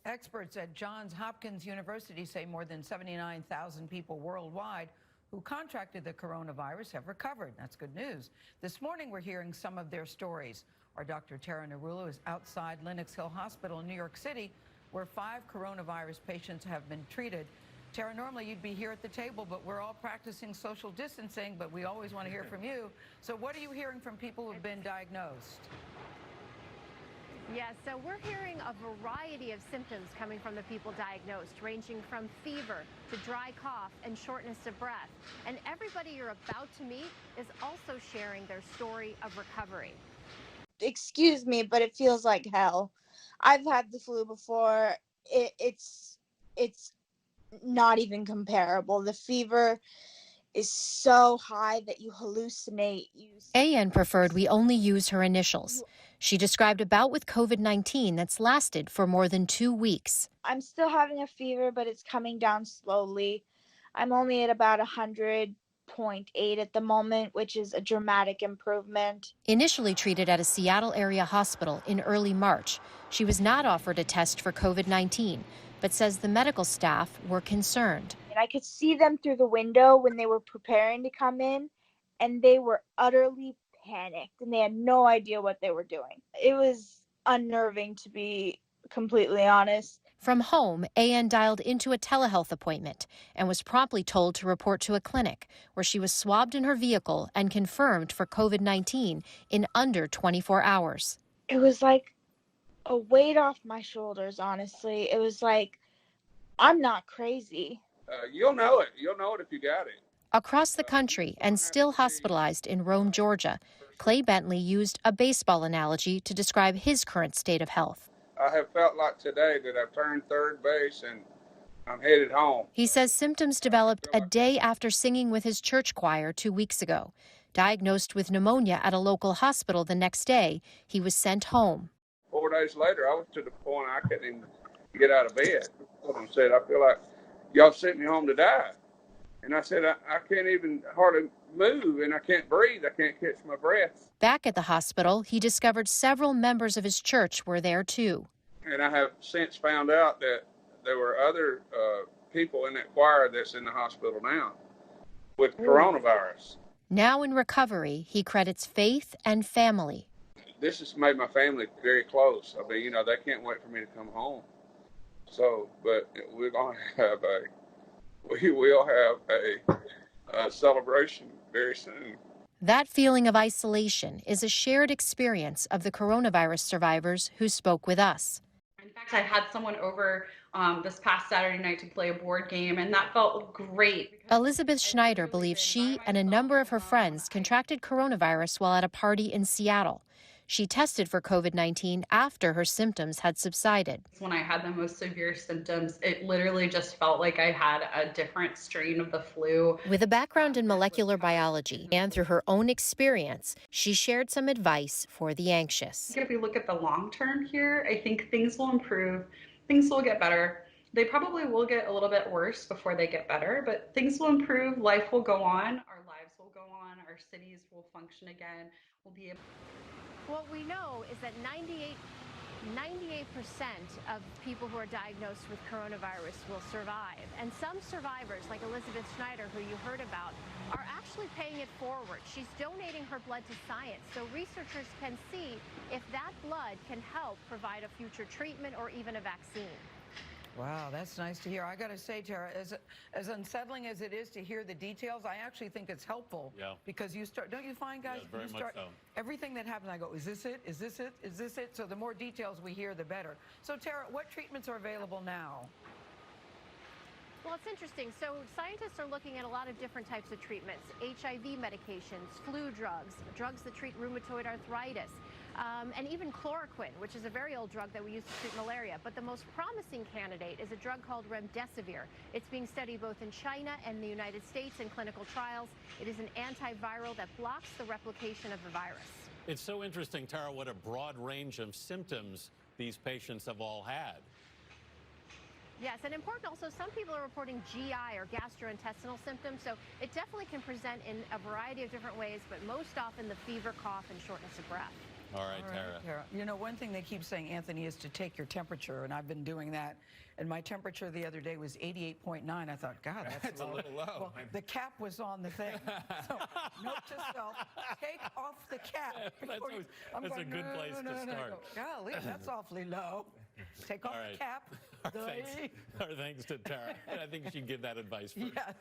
Experts at Johns Hopkins University say more than 79,000 people worldwide who contracted the coronavirus have recovered. That's good news. This morning, we're hearing some of their stories. Our Dr. Tara Narula is outside Lenox Hill Hospital in New York City, where 5 coronavirus patients have been treated. Tara, normally you'd be here at the table, but we're all practicing social distancing, but we always want to hear from you. So what are you hearing from people who have been diagnosed? Yes, so we're hearing a variety of symptoms coming from the people diagnosed, ranging from fever to dry cough and shortness of breath. And everybody you're about to meet is also sharing their story of recovery. Excuse me, but it feels like hell. I've had the flu before. It's not even comparable. The fever is so high that you hallucinate. AN preferred we only use her initials. She described a bout with COVID-19 that's lasted for more than 2 weeks. I'm still having a fever, but it's coming down slowly. I'm only at about 100.8 at the moment, which is a dramatic improvement. Initially treated at a Seattle area hospital in early March, she was not offered a test for COVID-19, but says the medical staff were concerned. And I could see them through the window when they were preparing to come in, and they were utterly panicked, and they had no idea what they were doing. It was unnerving, to be completely honest. From home, AN dialed into a telehealth appointment and was promptly told to report to a clinic where she was swabbed in her vehicle and confirmed for COVID-19 in under 24 hours. It was like a weight off my shoulders, honestly. It was like, I'm not crazy. You'll know it. You'll know it if you got it. Across the country and still hospitalized in Rome, Georgia, Clay Bentley used a baseball analogy to describe his current state of health. I have felt like today that I've turned third base and I'm headed home. He says symptoms developed a day after singing with his church choir 2 weeks ago. Diagnosed with pneumonia at a local hospital the next day, he was sent home. 4 days later, I was to the point I couldn't even get out of bed. I said, I feel like y'all sent me home to die. And I said, I can't even hardly move, and I can't breathe. I can't catch my breath. Back at the hospital, he discovered several members of his church were there too. And I have since found out that there were other people in that choir that's in the hospital now with coronavirus. Now in recovery, he credits faith and family. This has made my family very close. I mean, they can't wait for me to come home. So, but we're going to have we will have a celebration very soon. That feeling of isolation is a shared experience of the coronavirus survivors who spoke with us. In fact, I had someone over this past Saturday night to play a board game, and that felt great. Elizabeth Schneider believes she and a number of her friends contracted coronavirus while at a party in Seattle. She tested for COVID-19 after her symptoms had subsided. When I had the most severe symptoms, it literally just felt like I had a different strain of the flu. With a background in molecular biology and through her own experience, she shared some advice for the anxious. If we look at the long term here, I think things will improve, things will get better. They probably will get a little bit worse before they get better, but things will improve, life will go on, our lives will go on, our cities will function again, we'll be able. What we know is that 98% of people who are diagnosed with coronavirus will survive. And some survivors, like Elizabeth Schneider, who you heard about, are actually paying it forward. She's donating her blood to science so researchers can see if that blood can help provide a future treatment or even a vaccine. Wow, that's nice to hear. I got to say, Tara, as unsettling as it is to hear the details, I actually think it's helpful. Yeah. Because you start, don't you find, guys? Yeah, very much so. Everything that happens, I go, is this it? Is this it? Is this it? So the more details we hear, the better. So, Tara, what treatments are available now? Well, it's interesting. So scientists are looking at a lot of different types of treatments: HIV medications, flu drugs, drugs that treat rheumatoid arthritis, and even chloroquine, which is a very old drug that we use to treat malaria. But the most promising candidate is a drug called remdesivir. It's being studied both in China and the United States in clinical trials. It is an antiviral that blocks the replication of the virus. It's so interesting, Tara, what a broad range of symptoms these patients have all had. Yes, and important also, some people are reporting GI or gastrointestinal symptoms, so it definitely can present in a variety of different ways, but most often the fever, cough, and shortness of breath. All right, Tara. You know, one thing they keep saying, Anthony, is to take your temperature, and I've been doing that. And my temperature the other day was 88.9. I thought, God, that's a little low. Well, the cap was on the thing. So note to self, take off the cap. That's a good place to start. Golly, that's awfully low. Take off All the right. cap. Our thanks to Tara. I think you should give that advice first. Yes.